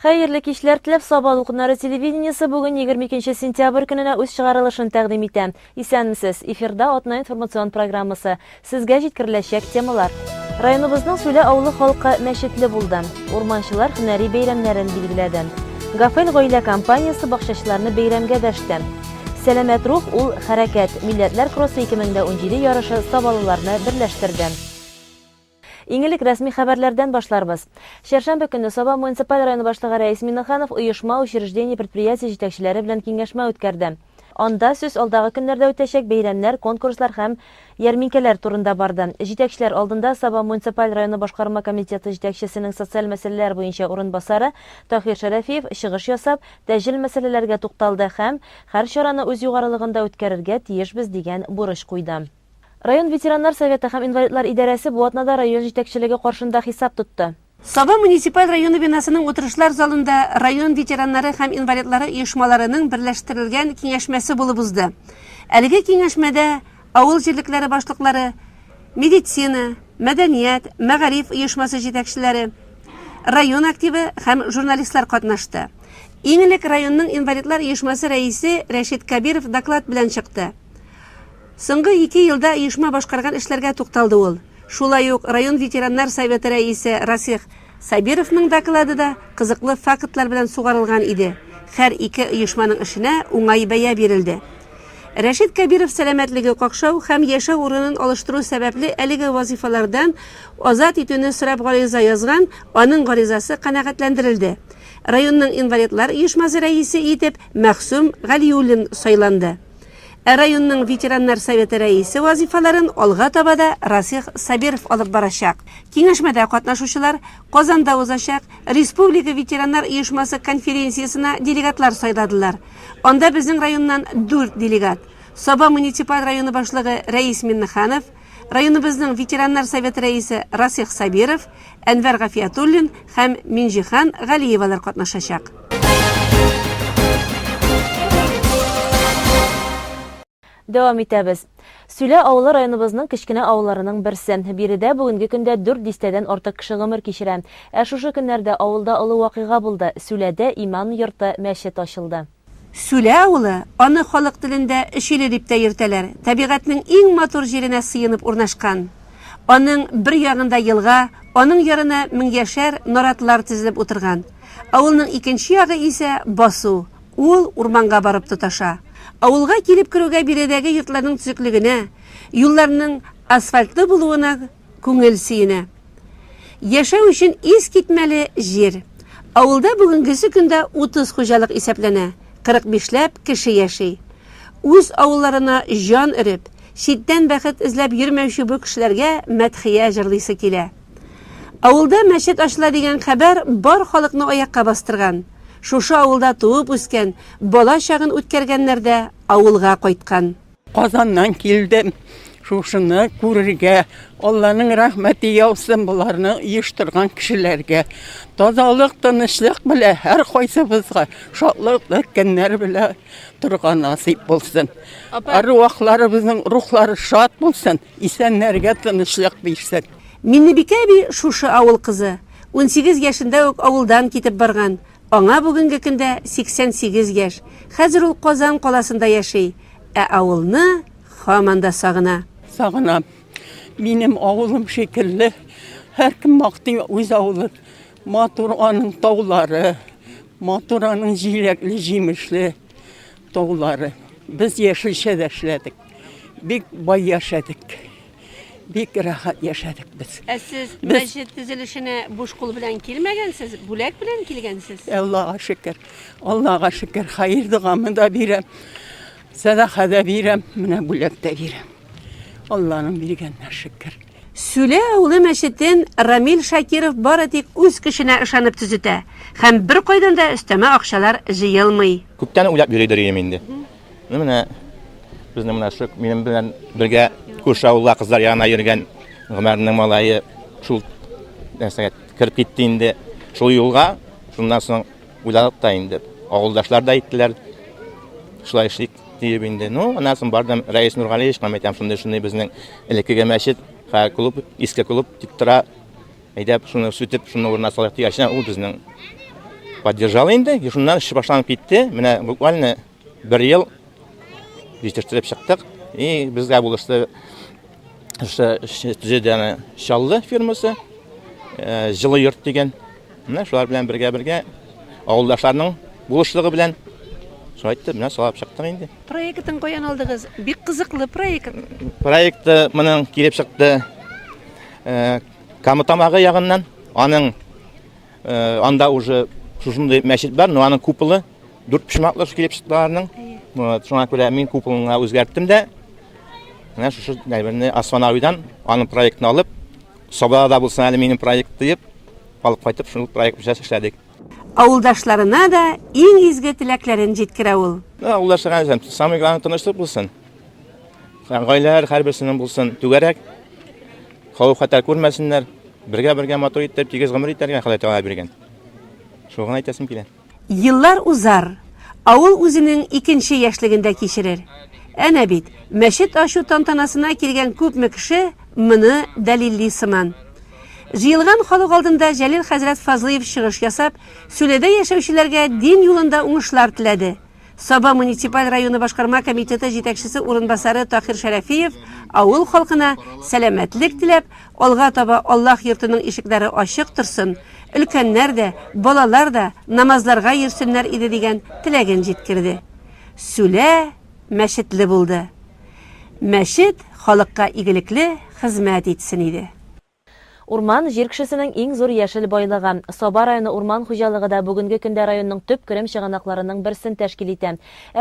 Хәерле кичләр теләп, Сабан укуннары телевидениесе бүген 22 сентябрь көненә үз чыгарылышын тәкъдим итә. Исәнмесез, эфирда атна информацион программасы. Сезгә җиткереләчәк темалар. Районыбызның Сүлә авылы халкы мәчетле булды. Урманчылар һөнәри бәйрәмнәрен билгеләде. Гафел гаилә компаниясе бакчачыларны бәйрәмгә дәште. Сәламәт рух ул хәрәкәт. Милләтләр кроссы 2017 ярышы сабалыларны берләштерде. Иңелек рәсми хәбәрләрдән башларбыз. Чәршәмбе көнне Саба муниципаль районы башлыгы Рәис Миннеханов оешма, учреждение, предприятие җитәкчеләре белән киңәшмә үткәрде. Анда сүз алдагы көннәрдә үтәчәк бәйрәмнәр, конкурслар һәм ярминкәләр турында барды. Җитәкчеләр алдында Саба муниципаль районы башкарма комитеты җитәкчесенең социаль мәсьәләләр буенча урынбасары Таһир Шәрәфиев чыгыш ясап, тәҗил мәсьәләләргә тукталды һәм һәр чараны үз югарылыгында үткәрергә тиешбез дигән бурыч куйды. Район ветераннар советы һәм инвалидлар идарәсе бу атнада район җитәкчелеге каршында хисап тотты. Саба муниципаль районы бинасының утырышлар залында район ветераннары һәм инвалидлары оешмаларының берләштерелгән киңәшмәсе булып узды. Әлеге киңәшмәдә авыл җирлекләре башлыклары, медицина, мәдәният, мәгариф оешмасы җитәкчеләре, район активы һәм журналистлар катнашты. Иң элек районның инвалидлар оешмасы рәисе Рәшит Кабиров доклад белән чыкты. Соңгы 2 елда оешма башкарган эшләргә тукталды ул. Шулай ук район ветераннар советы рәисе Расих Сабировның доклады да кызыклы фактлар белән сугарылган иде. Һәр ике оешманың эшенә уңай бәя бирелде. Рәшит Кабиров сәламәтлеге какшау һәм яшәү урынын алыштыру сәбәпле әлеге вазифалардан азат итүне сорап гариза язган, аның гаризасы канәгатьләндерелде. Районның инвалидлар оешмасы рәисе итеп Мәхсүм Галиуллин сайланды. Районның ветераннар советы рәисе вазифаларын алга табада Расих Сабиров алып барачак. Киңәшмәдә катнашучылар Казанда узачак Республика ветераннар оешмасы конференциясына делегатлар сайладылар. Анда безнең районнан 4 делегат. Саба муниципаль районы башлыгы Рәис Миннеханов, районыбызның ветераннар советы рәисе Расих Сабиров, Әнвәр Гафиятуллин һәм Минҗихан Галиевалар катнашачак. Дәвам итәбез. Сүлә авылы районыбызның кечкенә авылларының берсе. Биредә бүгенге көндә 4 дистәдән артык кеше гомер кичерә. Шушы көннәрдә авылда олы вакыйга булды. Сүләдә иман йорты мәчет ачылды. Сүлә авылы аны халык телендә Өчиле дип тә йөртәләр. Табигатьнең иң матур җиренә сыенып урнашкан. Аның бер ягында елга, аның ярына меңяшәр наратлар тезелеп утырган. Авылның икенче ягы исә басу. Ул урманга барып тоташа. Авылга килеп керүгә биредәге йортларның төзеклегенә, юлларның асфальтлы булуына күңел сөенә. Яшәү өчен ис китмәле җир. Авылда бүгенгесе көндә 30 хуҗалык исәпләнә, 45ләп кеше яши. Үз авылларына җан өреп, читтән бәхет эзләп йөрмәүче бу кешеләргә мәдхия җырлыйсы килә. Авылда мәчет ачыла дигән хәбәр бар халыкны аякка бастырган. Шушы авылда туып үскән, бала чагын үткәргәннәр дә авылга кайткан. Казаннан килдем. Шушыны күрергә, Алланың рәхмәте яусын буларны оештырган кешеләргә. Тазалык, тынычлык белән һәр кайсыбызга шатлыклы көннәр белән торган насыйп булсын. Арвахларыбызның рухлары шат булсын, исәннәргә тынычлык бирсен. Миннебикә би шушы авыл кызы. 18 яшендә үк авылдан китеп барган. Аңа бүгенге көндә 88 яшь. Хәзер ул Казан каласында яши. Авылны һаман да сагына. Сагына. Минем авылым шикелле. Һәркем мактый үз авылын. Матур аның таулары, матур аның җиләкле җимешле таулары. Без яшелчә эшләдек. Бик бай яшәдек. Бик рәхәт яшәдек без. Сез мәчет төзелешенә буш кул белән килмәгәнсез, бүләк белән килгәнсез. Аллаһка шөкер. Аллаһка шөкер. Хәер дигәнне дә бирәм. Садака да бирәм, менә бүләк тә бирәм. Алланың биргәннә шөкер. Сүлә авылы мәчетен Рамил Шакиров бары тик үз көченә ышанып төзетә. Һәм бер кайдан да өстәмә акчалар җыелмый. Күптән уйлап йөридем инде. Менә безнең менә шук минем белән бергә күрше авылга кызлар янына йөргән Гомәрнең малае шул нәрсәгә кирип китте инде. Шул юлга, шуннан соң уйлап та инде. Авылдашлар да әйттеләр. Шулай эшлик дип инде. Аннан соң бардым Рәис Нургалиевич мәйтәм шундый безнең элеккеге мәчет, клуб, иске клуб тик тора. Әйдәп шуны сүтеп, шуны урынына салып дигән ул безнең поддержал инде. И шуннан эш башланып китте. Менә буквально 1 ел җитештереп чыктык. И безгә булышты төзедәне Шаллы фирмасы, Җылы йорт дигән. Менә шулар белән бергә авылдашларның булышлыгы белән шайтты, менә салып чыктык инде. Проектын каян алдыгыз? Бик кызыклы проект. Проектты моның килеп чыкты Камытамагы ягыннан. Аның анда уже шушындай мәчет бар, но аның куполы 4 почмаклы килеп чыктыларның. Вот, шуңа күрә мин куполны үзгәрттем дә. Менә шушы нәйберне Асфанавидан аның проектын алып, Собада булсын әле минем проект дип, алып кайтып шул проект белән эшләдек. Авылдашларына да иң изге теләкләрен җиткерә ул. Авылдашларга самый главный тынычлык булсын. Гаиләләр һәрберсенең булсын түгәрәк. Хәүф-хәтәр күрмәсеннәр. Бергә матур итеп, тигез гомер итәргә Алла Тәгалә биргән. Шуны әйтәсем килә. Еллар узар. Авыл үзенең икенче яшьлегендә кичерер. Әнә бит, мәчет ачу тантанасына килгән күпме кеше моны дәлилли сыман. Җыелган халык алдында Җәлил хәзрәт Фазлыев чыгыш ясап, Сүләдә яшәүчеләргә дин юлында уңышлар теләде. Саба муниципаль районы башкарма комитеты җитәкчесе урынбасары Тахир Шәрәфиев авыл халкына сәламәтлек теләп, алга таба Аллаһ йортының ишекләре ачык торсын, өлкәннәр дә, балалар да намазларга йөрсеннәр иде дигән теләген җиткерде. Сүлә мәчетле булды. Мәчет халыкка игелекле хезмәт итсен иде. Урман җир кешесенең иң зур яшел байлыгы. Саба районы урман хуҗалыгы да бүгенге көндә районның төп керем чыганакларының берсен тәшкил итә.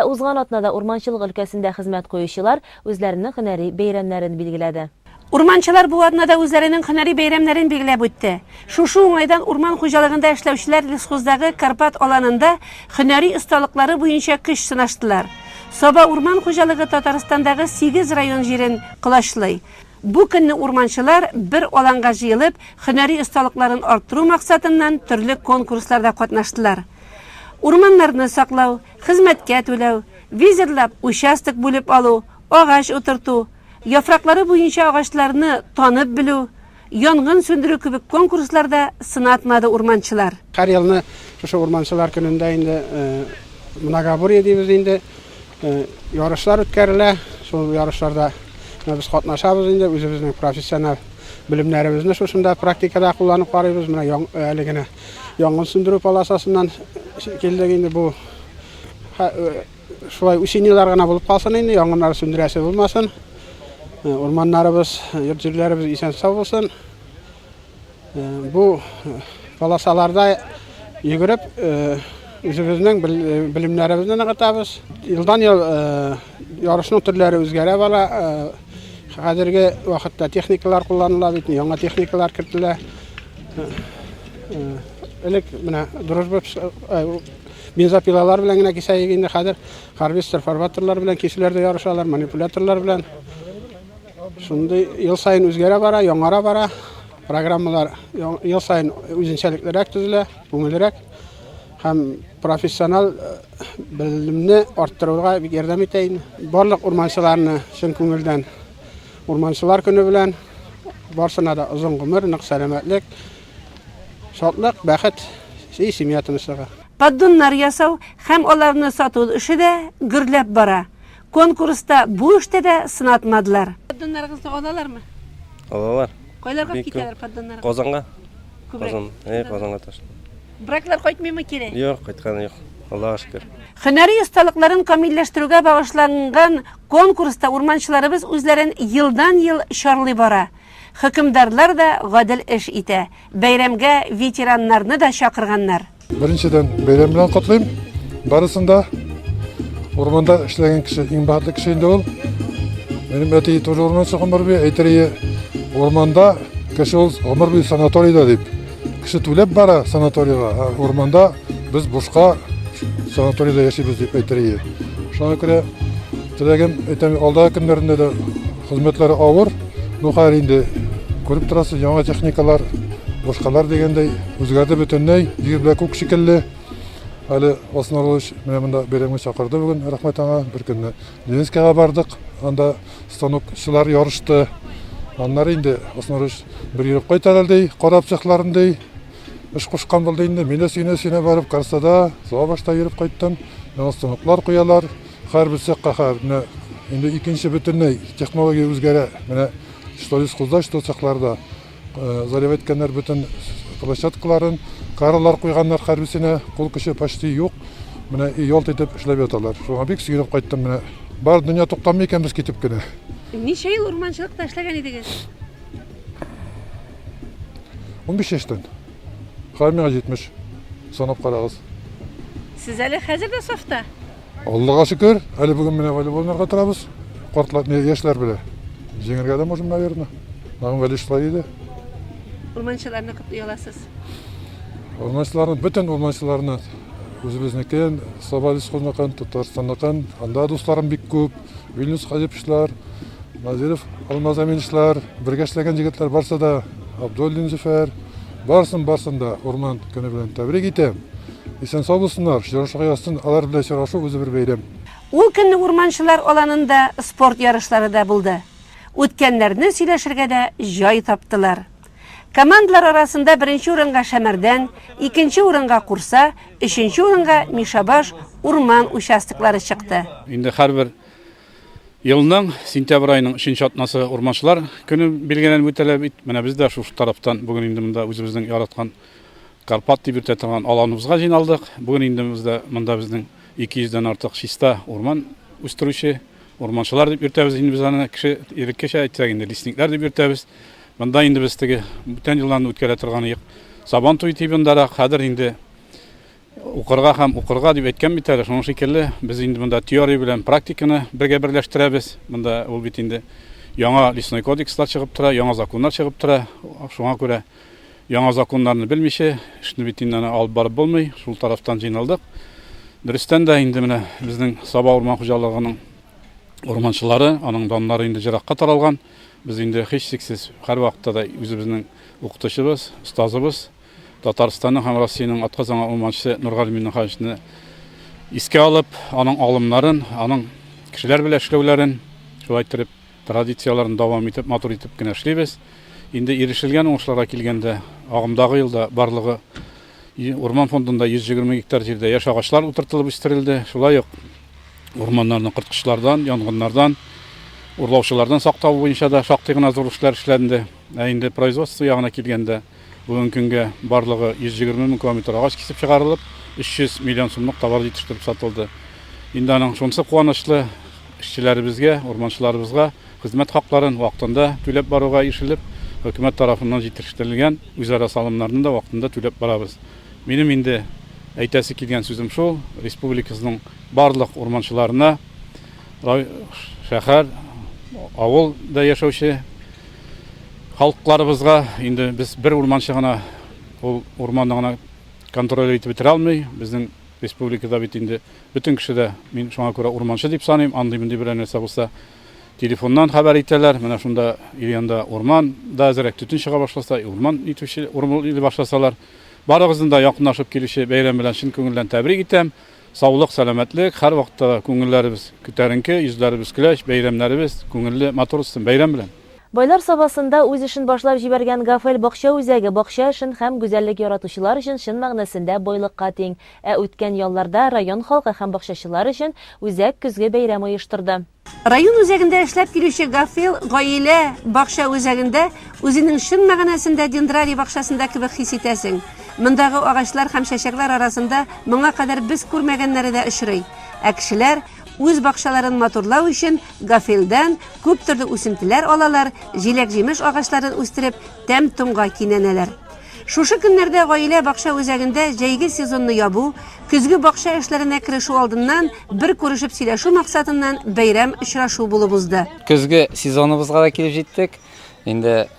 Узган атнада урманчылык өлкәсендә хезмәт куючылар үзләренең һөнәри бәйрәмнәрен билгеләде. Урманчылар бу атнада үзләренең һөнәри бәйрәмнәрен билгеләп үтте. Шушы уңайдан урман хуҗалыгында эшләүчеләр лесхоздагы Карпат аланында һөнәри осталыклары буенча көч сынаштылар. Саба урман хуҗалыгы Татарстандагы 8 район җирен кылачлый. Бу көнне урманчылар бер аланга җыелып, һөнәри осталыкларын арттыру максатыннан төрле конкурсларда катнаштылар. Урманнарны саклау, хезмәткә түләү, визирлап участок бүлеп алу, агач утырту, яфраклары буенча агачларны танып белү, янгын сөндерү кебек конкурсларда сынатмады урманчылар. Һәр елны шушы урманчылар көнендә инде многоборье дибез инде ярышлар үткәрелә. Шул ярышларда biz катнашабыз инде, үзебезнең профессиональ белемнәребезне шушында практикада кулланып карыйбыз. Менә әле генә янгын сөндерү полосасыннан килдек инде бу. Шулай учениелар гына булып калсын инде, янгыннар сөндерәсе булмасын. Урманнарыбыз, йорт җирләребез исән сау булсын. Бу полосаларда йөгереп үзебезнең белемнәребезне ныгытабыз. Елдан ел ярышның төрләре үзгәрә бара. Хәзерге вакытта техникалар кулланыла бит, яңа техникалар кертелә. Элек менә дружба бензопилалар белән генә кисәйек инде, хәзер харвестер, фарваторлар белән киселәрдә ярышалар, манипуляторлар белән. Шундый ел сайын үзгәрә бара, яңара бара. Программалар ел сайын үзенчәлеклерәк төзелә, күңеллерәк. Һәм профессиональ белемне арттыруга бик ярдәм итә инде. Барлык урманчыларны чын күңелдән урманчылар көне белән барсына да озын гомер, нык сәламәтлек, шатлык, бәхет, семья тынычлыгы. Поддоннар ясау һәм аларны сату эше дә гөрләп бара. Конкурста бу эштә дә сынатмадылар. Поддоннарыгызны алалармы? Алалар. Кайларга китәләр поддоннар? Казанга. Казанга таш. Браклар кайтмыймы кире? Юк, кайтканы юк. Аллаһка шөкер. Һөнәри осталыкларын камилләштерүгә багышланган конкурста урманчыларыбыз үзләрен елдан-ел чарлый бара. Хөкемдарлар да гадел эш итә. Бәйрәмгә ветераннарны да чакырганнар. Беренчедән бәйрәм белән котлыйм. Барысында урманда эшләгән кеше иң бәхетле кеше инде ул. Минем әти тоже урманчы гомер буе әйтергә, урманда кеше ул гомер буе санаторийда дип. Кеше түләп бара санаторийга. Урманда без бушка санаторийда яшибез дип әйтергә. Шуңа күрә теләгем әйтәм, алда көннәрендә дә хезмәтләре авыр. Ну хәер инде күреп торасыз, яңа техникалар, бушкалар дигәндәй үзгәрде бөтенләй. Җир белән күк шикелле. Әле Оснарович менә монда бәйрәмгә чакырды бүген, рәхмәт аңа. Бер көнне Ленинскийга бардык. Анда станокчылар ярышты. Аннары инде Оснарович бер йөреп кайталар ди, карап чыкларын ди. Эш кушкан булды инде. Мен дә сөйнә барып Карсада, саба башта йөреп кайттым. Менә станоклар куялар. Һәр цехка менә инде икенче бөтенләй технология үзгәрә. Менә что искусда, что цехларда заливать иткәннәр бөтен площадкаларын, каралар куйганнар һәрбисенә, кул көче почти юк. Менә ялт итеп эшләп яталар. Шуңа бик сөйнәп кайттым менә. Бар дөнья туктамый икән без китеп кенә. Ничә ел урманчылыкта эшләгән идегез? 15 яшьтән. Хәммәгә 70. Санап карагыз. Сез әле хәзер дә сафта? Аллага шөкер, әле бүген менә волейболнарга торабыз. Картлар, яшьләр белән. Җиңәргә дә можем, наверное. Нам вәли штайды. Урманчыларны күп уяласыз. Урманчыларны, бөтен урманчыларны үзебезнекен, Сабалис кызмакан, Татарстанныкан, анда дусларым бик күп. Вильнюс Хәҗиповлар, Назиров Алмазаминчлар, бергә эшләгән җегетләр барса да, Абдуллин Зөфәр, барсын да урман көне белән тәбрик итәм. Исән сау булсыннар, җырышырга язсын, алар белән очрашу үзе бер бәйрәм. Ул көнне урманчылар аланында спорт ярышлары да булды. Үткәннәрне сөйләшергә дә җай таптылар. Командалар арасында беренче урынга Шәмәрдән, икенче урынга Курса, өченче урынга Мишабаш урман участоклары чыкты. Инде һәрбер елның сентябрь айының 3-нче атнасы урманчылар көне билгеләнеп үтәлә бит. Менә без дә шушы тарафтан бүген инде монда үзебезнең яраткан Карпат дип йөртә торган аланыбызга җыйналдык. Бүген инде монда безнең 200-дән артык чиста урман үстерүче урманчылар дип йөртәбез. Инде без аны кеше иреккәчә әйтсәк инде лесниклар дип йөртәбез. Монда инде без теге бүтән елларны үткәрә торган Сабан туй тибендәрәк хәзер инде укырга дип әйткән бит әле. Шуның шикелле без инде монда теория белән практиканы бергә берләштерәбез. Монда ул бит инде яңа лесной кодекслар чыгып тора, яңа законнар чыгып тора. Шуңа күрә яңа законнарны белмичә, эшне бит инде алып барып булмый. Шул тарафтан җыйналдык. Дөрестән дә инде менә безнең Саба урман хуҗалыгының урманчылары, аның даннары инде җиракка таралган. Biz indi һичшиксез һәр вакытта да үзебезнең укытучыбыз, остазыбыз Татарстанның һәм Россиянең атказан урманчысы Нургали Миннехановичны искә алып, аның алымнарын, аның кешеләр белән эшләүләрен, шулай итеп традицияларын дәвам итеп, матур итеп кенә эшлибез. Инде ирешелгән уңышларга килгәндә, агымдагы елда барлыгы урман фондында 120 гектар җирдә яшь агачлар утыртылып үстерелде. Шулай ук урманнарны кырткычлардан, янгыннардан, урлаучылардан сактау буенча да шактый гына зур эшләр эшләнде. Инде производство ягына килгәндә, бүген көнгә барлыгы 120 мең километр агач кисеп чыгарылып, 300 миллион сумлык товар җитештереп сатылды. Инде аның шунысы куанычлы эшчеләребезгә, урманчыларыбызга хезмәт хакларын вакытында түләп баруга ирешелеп, хөкүмәт тарафыннан җитештерелгән үзара салымнарны да вакытында түләп барабыз. Минем инде әйтәсе килгән сүзем шул, республикабызның барлык урманчыларына, шәһәр, авылда яшәүче халыкларыбызга инде без бер урманчы гына ул урманны гына контроль итеп бетерә алмый. Безнең республикада бит инде бөтен кеше дә мин шуңа күрә урманчы дип саныйм. Андый дип берәр нәрсә булса телефоннан хәбәр итәләр. Менә шунда Ильянда урман да әзрәк төтен чыга башласа, урман итүче урман итеп башласалар, барыгызны да якынлашып килүче бәйрәм белән чын күңелдән тәбрик итәм. Саулык, сәламәтлек, һәр вакытта күңелләребез күтәренке, йөзләребез көләч, бәйрәмнәребез күңелле, матур үтсен бәйрәм белән. Байлар сабасында үз эшен башлап җибәргән Гафел бакча үзәге бакча эшен һәм гүзәллек яратучылар өчен чын мәгънәсендә байлыкка тиң. Үткән ялларда район халкы һәм бакчачылар өчен үзәк көзге бәйрәм оештырды. Район үзәгендә эшләп килүче Гафел гаилә бакча үзәгендә үзенең чын мәгънәсендә дендрарий бакчасында кебек хис итәсең. Мондагы агачлар һәм чәчәкләр арасында моңа кадәр без күрмәгәннәре дә очрый. Кешеләр үз бакчаларын матурлау өчен Гафелдән күп төрле үсентеләр алалар, җиләк-җимеш агачларын үстереп, тәм-томга кинәнәләр. Шушы көннәрдә гаилә бакча үзәгендә җәйге сезонны ябу, көзге бакча эшләренә керешү алдыннан бер күрешеп сөйләшү максатыннан бәйрәм очрашу булып узды. Көзге сезоныбызга да килеп җиттек. Инде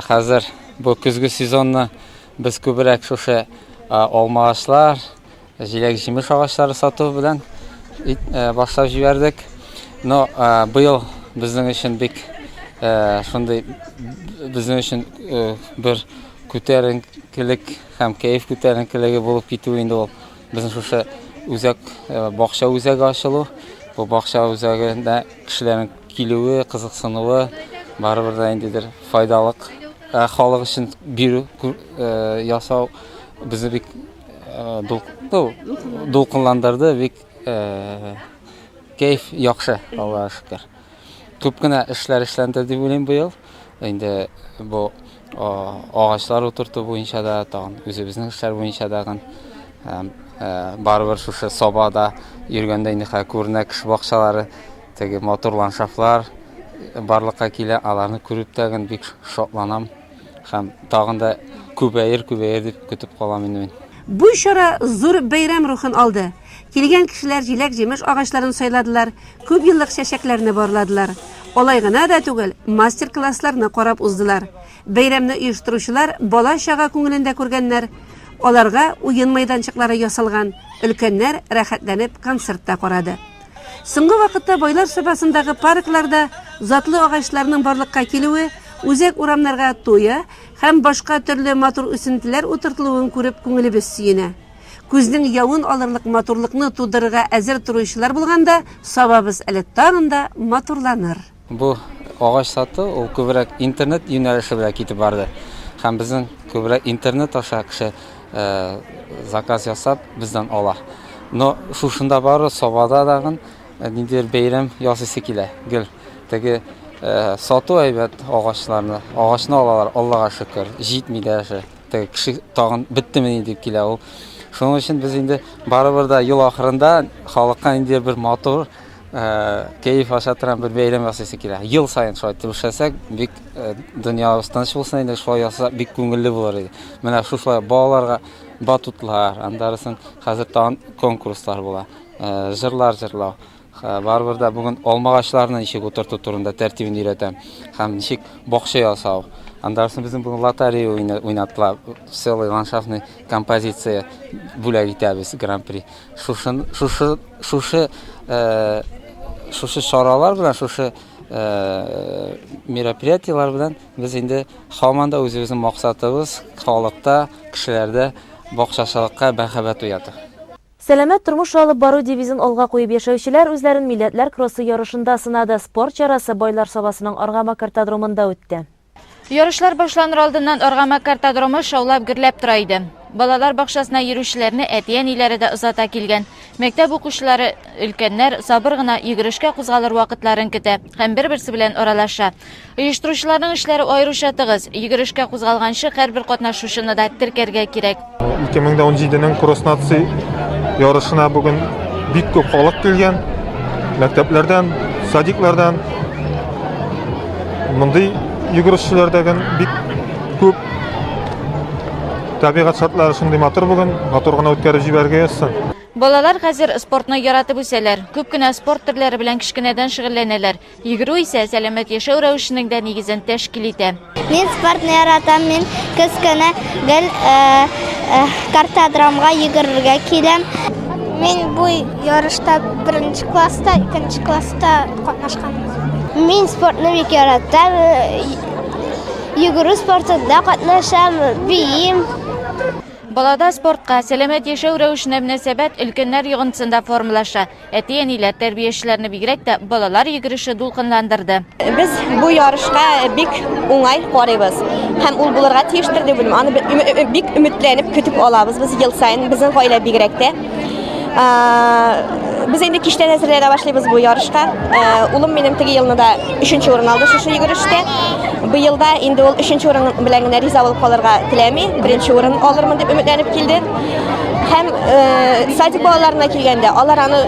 хәзер бу көзге сезонны без күбрәк шушы алма агачлар, җиләк-җимеш агачлары сату белән башлап җибәрдек. Но быел безнең өчен бик шундый безнең өчен бер күтәренкелек һәм кайф күтәренкелеге булып китү инде ул. Безнең шушы үзәк бакча үзәге ачылу, бу бакча үзәгендә кешеләрнең килүе, кызыксынуы барыбер да индидер файдалык халык өчен бирү ясау bizni bik дулкынландырды, бик кайф яхшы, Аллага шөкер. Күп кенә эшләр эшләнде дип уйлыйм бу ел. Инде бу агачлар утырту буенча да, тагын үзебезнең эшләр буенча да барыбер шушы Сабада йөргәндә инде күренә кеше бакчалары, теге мотор ландшафтлар барлыкка килә, аларны күреп тагын бик шатланам. Һәм тагын да күбәер дип көтеп калам инде. Бу чара зур бәйрәм рухын алды. Килгән кешеләр җиләк-җимеш агачларын сайладылар, күп еллык чәчәкләрне барладылар. Алай гына да түгел, мастер-классларны карап уздылар. Бәйрәмне оештыручылар бала-чага күңелендә күргәннәр. Аларга уен майданчыклары ясалган, өлкәннәр рәхәтләнеп концертта карады. Соңгы вакытта Байлар сабасындагы паркларда затлы агачларның барлыкка килүе, үзәк урамнарга туя һәм башка төрле матур үсентеләр утыртылуын күреп күңелебез сөенә. Күзнең явын алырлык матурлыкны тудырырга әзер торучылар булганда, сабабыз әле тагын да матурланыр. Бу агач саты ул күбрәк интернет юнәлеше белән китеп барды. Һәм безнең күбрәк интернет аша кеше заказ ясап бездән ала. Но шушында бары Сабада дагын ниндидер бәйрәм ясыйсы килә. Гел теге сату әйбәт агачларны, агачны алалар, Аллага шөкер, җитми дә шә. Теге кеше тагын биттеме дип килә ул. Шуның өчен без инде барыбер да ел ахырында халыкка инде бер матур кайф аша торган бер бәйрәм ясыйсы килә. Ел сайын шулай тырышсак, бик дөньябыз тыныч булсын инде, шулай ясаса бик күңелле булыр иде. Менә шулай балаларга батутлар, андарысын хәзер тагын конкурслар була. Җырлар җырлау. Барыбер да бүген алмагачларны ничек утырту турында тәртибен өйрәтәм. Һәм ничек бакча ясау. Андарысын безнең бүген лотерея уйнаттылар. Целый ландшафтный композиция бүләк итәбез гран-при. Шушы шаралар белән, шушы мероприятиялар белән без инде һаман да үзебезнең максатыбыз халыкта, кешеләрдә бакчачылыкка мәхәббәт уяту. Сәламәт тормыш алып бару девизын алга куеп яшәүчеләр үзләрен милләтләр кроссы ярышында сынады. Спорт чарасы Байлар сабасының Аргама картодромында үтте. Ярышлар башланыр алдыннан Аргама картодромы шаулап гөрләп тора иде. Балалар бакчасына йөрүчеләрне әти-әниләре дә озата килгән. Мәктәп укучылары, өлкәннәр сабыр гына йөгерешкә кузгалыр вакытларын көтә һәм бер-берсе белән аралаша. Оештыручыларның эшләре аеруча тыгыз. Йөгерешкә кузгалганчы һәрбер катнашучыны да теркәргә кирәк. 2017-нең кросс нация ярышына бүген бик күп халык килгән. Мәктәпләрдән, садиклардан мондый йөгерешчеләрдән бик күп табигать шартлары шундый матур бүген, матур гына үткәреп җибәргә язсын. Балалар хәзер спортны яратып үсәләр. Күп кенә спорт төрләре белән кичкенәдән шөгыльләнәләр. Йөгерү исә сәламәт яшәү рәвешенең дә нигезен тәшкил итә. Мин спортны яратам, мин кичкенә гел картодромга йөгерергә киләм. Мин бу ярышта 1-нче класста, 2-нче класста катнашкан. Мин спортны бик яратам. Йөгерү спортында катнашам, биим. Балада спортка, сәламәт яшәү рәвешенә мөнәсәбәт өлкәннәр йогынтысында формалаша. Әти-әниләр тәрбиячеләрне бигрәк тә балалар йөгереше дулкынландырды. Без бу ярышка бик уңай карыйбыз. Һәм ул булырга тиештер дип уйлыйм. Аны бик өметләнеп көтеп алабыз без ел сайын, безнең гаилә бигрәк тә. Biz инде киштән әзерләнә башлыйбыз бу ярышка. Улым минем теге елны да 3нче урын алды шушы йөгерештә. Бу елда инде ул 3нче урын белән генә риза булып калырга теләми. 1нче урын алырмын дип өметләнеп килде. Һәм садик балаларына килгәндә алар аны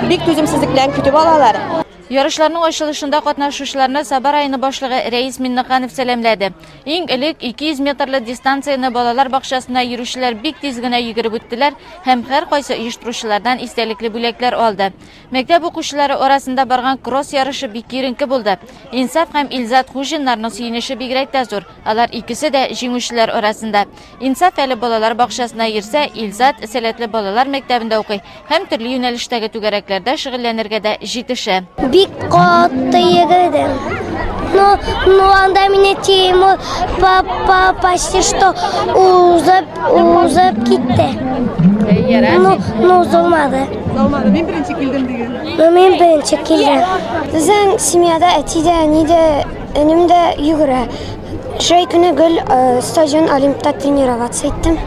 бик түземсезлек белән көтеп алалар. Ярышларның ачылышында катнашучыларны Саба районы башлыгы Рәис Миннаханов сәламләде. Иң элек 200 метрлы дистанцияны балалар бакчасына йөрүчеләр бик тиз генә йөгереп үттеләр һәм һәр кайсы оештыручылардан истәлекле бүләкләр алды. Мәктәп укучылары арасында барган кросс ярышы бик киренке булды. Инсаф һәм Илзат Хуҗиннарның сөенеше бигрәк тә зур. Алар икесе дә җиңүчеләр арасында. Инсаф әле балалар бакчасына йөрсә, Илзат сәләтле балалар мәктәбендә укый һәм төрле юнәлештәге түгәрәкләрдә шөгыльләнергә дә җитешә. Бик каты йөгердем. Ну анда мине тему почти что узап китте. Ну узылмады. Мин беренче килдем диген. Мин беренче килдем. Безнең семьяда әтидә, әнидә, энем дә йөгерә. Шәй көне гел стадион Олимпта тренироваться иттем.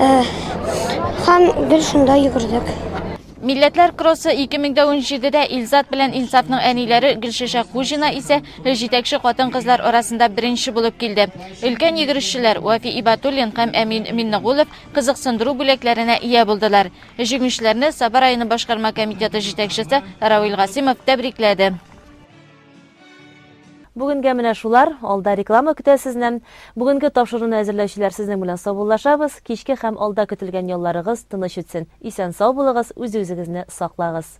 Һәм бер шунда йөгердек. Milletler Krossi 2017'de İlzat bilen İnsaf'ның әниләре Гөлшәшә Хужина ise җитәкче хатын-кызлар арасында беренче булып килде. Өлкән йөгерешчеләр Вафи Ибатуллин һәм Әмин Миннагулов кызыксындыру бүләкләренә ия булдылар. Җиңүчеләрне Саба районы башкарма комитеты җитәкчесе Равил Гасимов тәбрикләде. Бүгенгә менә шулар, алда реклама көтә сезнән. Бүгенге тапшыруны әзерләүчеләр сезнең белән саубуллашабыз. Кичке һәм алда көтелгән ялларыгыз тыныч үтсен. Исән сау булыгыз, үз-үзегезне саклагыз.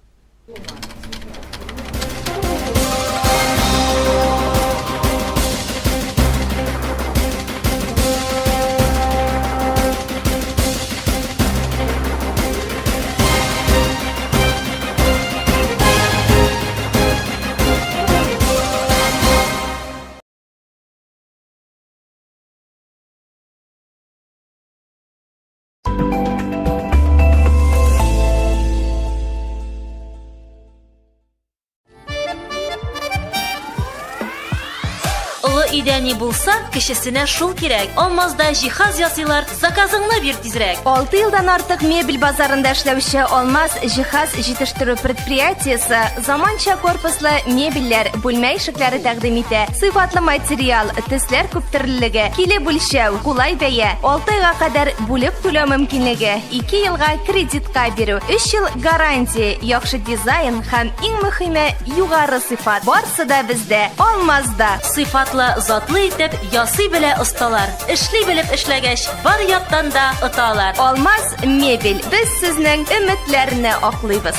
идәни булса, кешесенә шул кирәк. Алмазда җиһаз ясыйлар, заказыңны бир тизрәк. 6 елдан артык мебель базарында эшләүче Алмаз җиһаз җитештерү предприятиесе заманча корпуслы мебельләр, бүлмә ишекләре тәкъдим итә. Сыйфатлы материал, төсләр күптөрлелеге, киле бүлшәү, кулай бәя, 6 айга кадәр бүлеп түләү мөмкинлеге, 2 елга кредитка бирү, 3 ел гарантия, яхшы дизайн һәм иң мөһиме югары сыйфат. Барысы да бездә, Алмазда. Сыйфатлы затлы итеп ясый белә осталар. Эшли белеп эшләгәч, бар яктан да ыталар. Алмаз мебель. Без сезнең өметләрне аклыйбыз.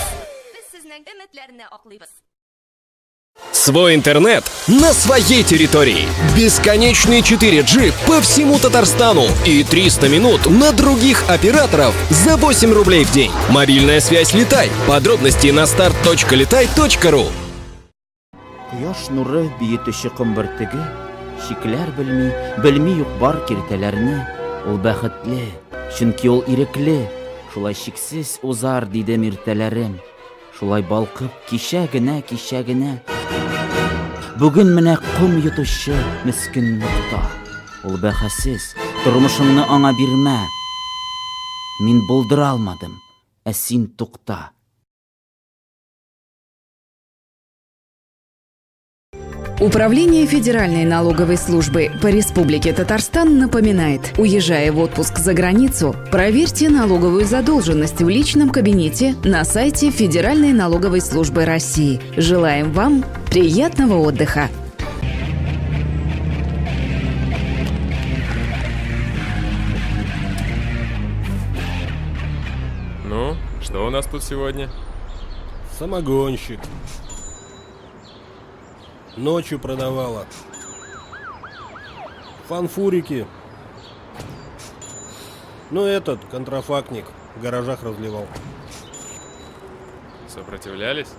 Свой интернет на своей территории. Бесконечный 4G по всему Татарстану и 300 минут на других операторов за 8 рублей в день. Мобильная связь «Летай». Подробности на start.letai.ru. Кояш нуры биетүче кымбыртыгы, шикләр белми юк бар киртәләрне. Ул бәхетле, чөнки ул ирекле. Шулай шиксез узар диде иртәләрем. Шулай балкып кичә генә. Бүген менә кум йотучы мискин нукта. Ул бәхәсез, тормышыңны аңа бирмә. Мин булдыра алмадым, ә син тукта. Управление Федеральной налоговой службы по Республике Татарстан напоминает: уезжая в отпуск за границу, проверьте налоговую задолженность в личном кабинете на сайте Федеральной налоговой службы России. Желаем вам приятного отдыха! Ну, что у нас тут сегодня? Самогонщик. Ночью продавала. Фанфурики. Ну, этот, контрафактник, в гаражах разливал. Сопротивлялись?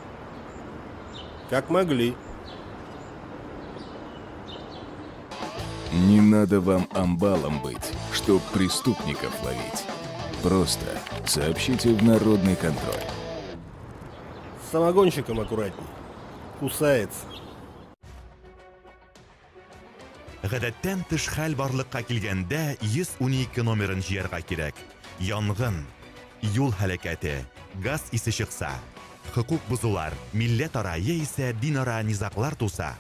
Как могли. Не надо вам амбалом быть, чтоб преступников ловить. Просто сообщите в народный контроль. С самогонщиком аккуратней. Кусается. Гадәттән тыш хәл барлыкка килгәндә 112 номерын җыярга кирәк. Янгын, юл һәлакәте, газ исе чыкса, хукук бузулар, милләт-ара яисә дин-ара низаклар туса,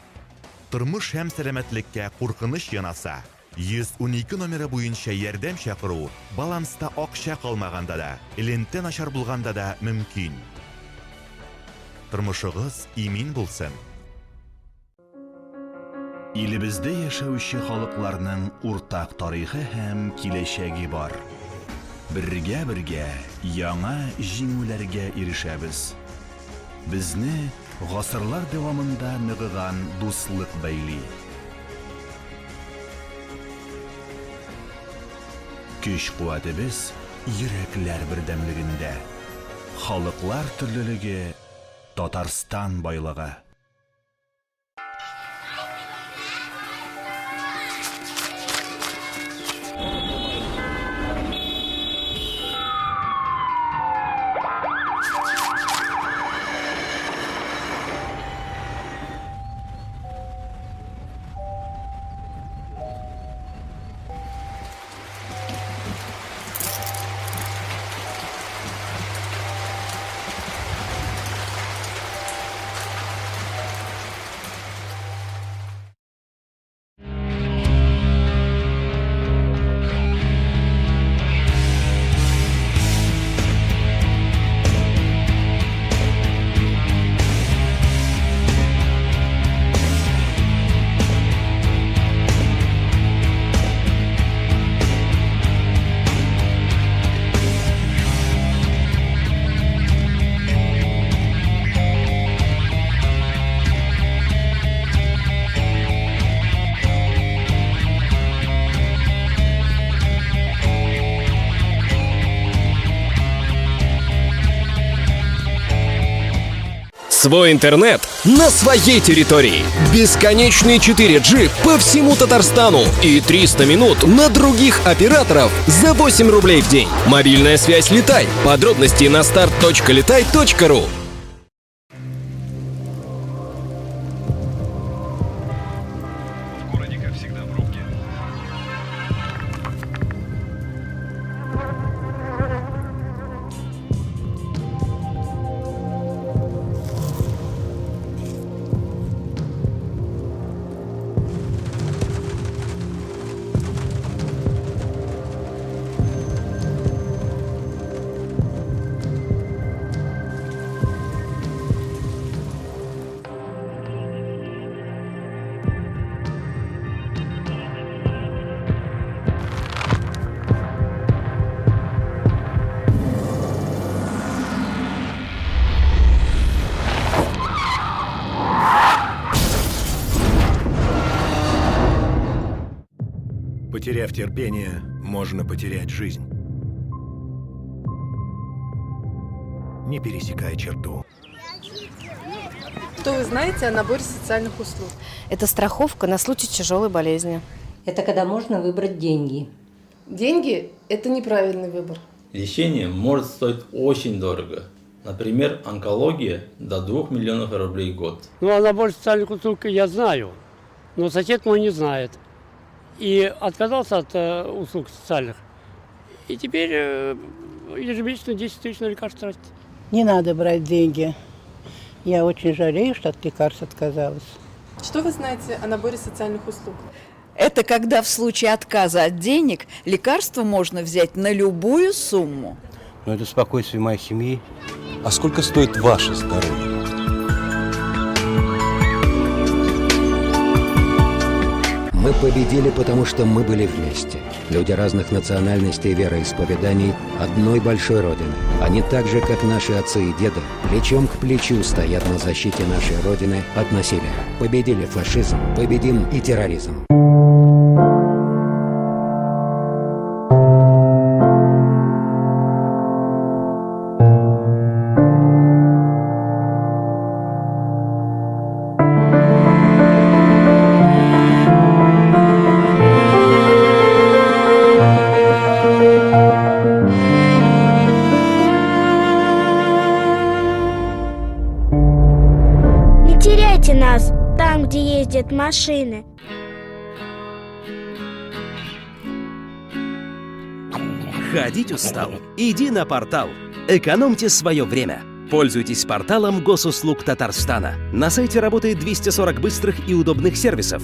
тормыш һәм сәламәтлеккә куркыныч янаса, 112 номеры буенча ярдәм чакыру баланста акча калмаганда да, элентә начар булганда да мөмкин. Тормышыгыз имин булсын. Илебездә яшәүче халыкларның уртак тарихы һәм киләчәге бар. Бергә яңа җиңүләргә ирешәбез. Безне гасырлар дәвамында ныгыган дуслык бәйли. Көч-куәтебез йөрәкләр бердәмлегендә. Халыклар төрлелеге, Татарстан байлыгы. Свой интернет на своей территории. Бесконечный 4G по всему Татарстану и 300 минут на других операторов за 8 рублей в день. Мобильная связь «Летай». Подробности на start.leтай.ru. Потеряв терпение, можно потерять жизнь. Не пересекай черту. Что вы знаете о наборе социальных услуг? Это страховка на случай тяжелой болезни. Это когда можно выбрать деньги. Деньги – это неправильный выбор. Лечение может стоить очень дорого. Например, онкология до 2 миллионов рублей в год. О наборе социальных услуг я знаю, но сосед мой не знает. И отказался от услуг социальных. И теперь ежемесячно 10 тысяч на лекарства тратит. Не надо брать деньги. Я очень жалею, что от лекарств отказалась. Что вы знаете о наборе социальных услуг? Это когда в случае отказа от денег лекарство можно взять на любую сумму. Но это спокойствие моей семьи. А сколько стоит ваше здоровье? Мы победили, потому что мы были вместе. Люди разных национальностей и вероисповеданий одной большой Родины. Они так же, как наши отцы и деды, плечом к плечу стоят на защите нашей Родины от насилия. Победили фашизм, победим и терроризм. Нас там, где ездят машины. Ходить устал? Иди на портал. Экономьте свое время. Пользуйтесь порталом госуслуг Татарстана. На сайте работает 240 быстрых и удобных сервисов.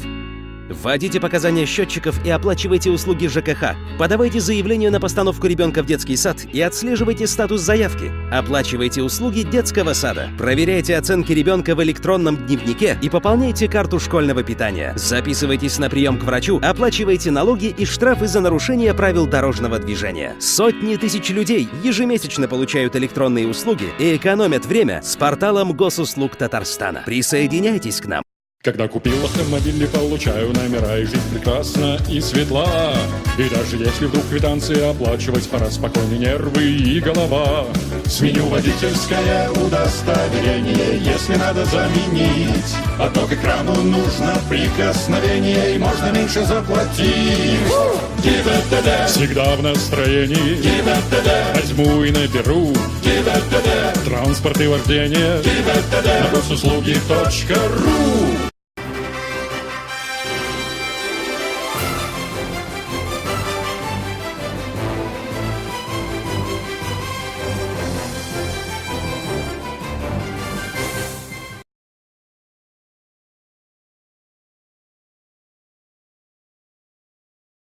Вводите показания счетчиков и оплачивайте услуги ЖКХ. Подавайте заявление на постановку ребенка в детский сад и отслеживайте статус заявки. Оплачивайте услуги детского сада. Проверяйте оценки ребенка в электронном дневнике и пополняйте карту школьного питания. Записывайтесь на прием к врачу, оплачивайте налоги и штрафы за нарушение правил дорожного движения. Сотни тысяч людей ежемесячно получают электронные услуги и экономят время с порталом госуслуг Татарстана. Присоединяйтесь к нам. Когда купил автомобиль, получаю номера, и жизнь прекрасна и светла. И даже если вдруг квитанции оплачивать, пора спокойные нервы и голова. Сменю водительское удостоверение, если надо заменить. А то к экрану нужно прикосновение, и можно меньше заплатить. Всегда в настроении, возьму и наберу. Транспорт и вождение на госуслуги.ру.